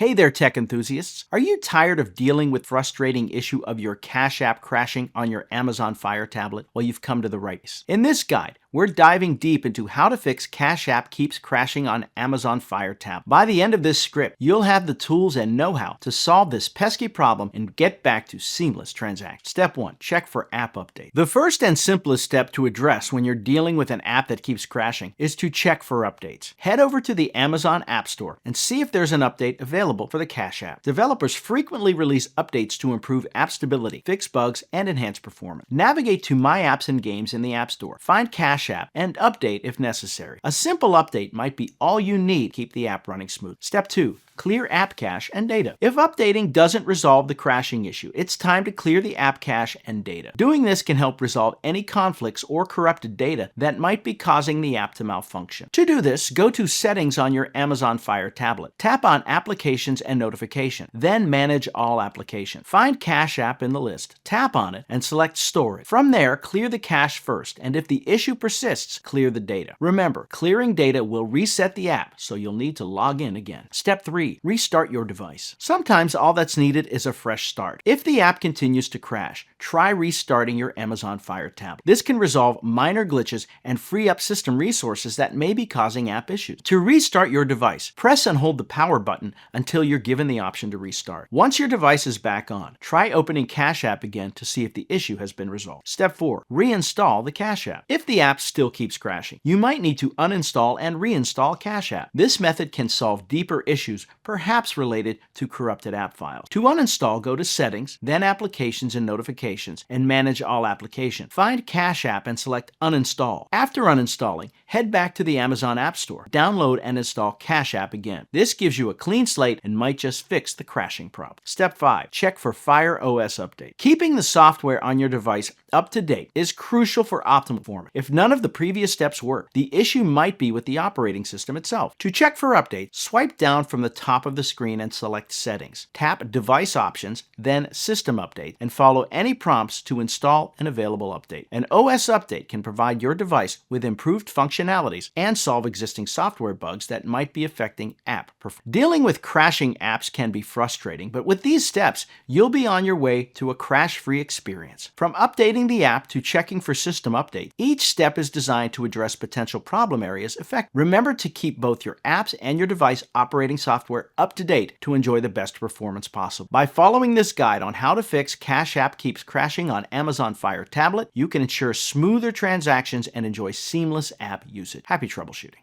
Hey there, tech enthusiasts. Are you tired of dealing with frustrating issue of your Cash App crashing on your Amazon Fire tablet? Well, you've come to the right place. In this guide, we're diving deep into how to fix Cash App keeps crashing on Amazon Fire tablet. By the end of this script, you'll have the tools and know-how to solve this pesky problem and get back to seamless transactions. Step 1. Check for app update. The first and simplest step to address when you're dealing with an app that keeps crashing is to check for updates. Head over to the Amazon App Store and see if there's an update available for the Cash App. Developers frequently release updates to improve app stability, fix bugs, and enhance performance. Navigate to My Apps and Games in the App Store. Find Cash App and update if necessary. A simple update might be all you need to keep the app running smooth. Step 2. Clear app cache and data. If updating doesn't resolve the crashing issue, it's time to clear the app cache and data. Doing this can help resolve any conflicts or corrupted data that might be causing the app to malfunction. To do this, go to Settings on your Amazon Fire tablet. Tap on Applications and Notification, then Manage All Applications. Find Cash App in the list, tap on it, and select Storage. From there, clear the cache first, and if the issue persists, clear the data. Remember, clearing data will reset the app, so you'll need to log in again. Step 3. Restart your device. Sometimes all that's needed is a fresh start. If the app continues to crash, try restarting your Amazon Fire tablet. This can resolve minor glitches and free up system resources that may be causing app issues. To restart your device, press and hold the power button until you're given the option to restart. Once your device is back on, try opening Cash App again to see if the issue has been resolved. Step 4. Reinstall the Cash App. If the app still keeps crashing, you might need to uninstall and reinstall Cash App. This method can solve deeper issues, perhaps related to corrupted app files. To uninstall, go to Settings, then Applications and Notifications, and Manage All Applications. Find Cash App and select Uninstall. After uninstalling, head back to the Amazon App Store. Download and install Cash App again. This gives you a clean slate and might just fix the crashing problem. Step 5. Check for Fire OS update. Keeping the software on your device up to date is crucial for optimal performance. If none of the previous steps work, the issue might be with the operating system itself. To check for updates, swipe down from the top of the screen and select Settings. Tap Device Options, then System Update, and follow any prompts to install an available update. An OS update can provide your device with improved functionalities and solve existing software bugs that might be affecting app performance. Dealing with crashing apps can be frustrating, but with these steps, you'll be on your way to a crash-free experience. From updating the app to checking for system update, each step is designed to address potential problem areas effectively. Remember to keep both your apps and your device operating software up to date to enjoy the best performance possible. By following this guide on how to fix Cash App keeps crashing on Amazon Fire tablet, you can ensure smoother transactions and enjoy seamless app usage. Happy troubleshooting.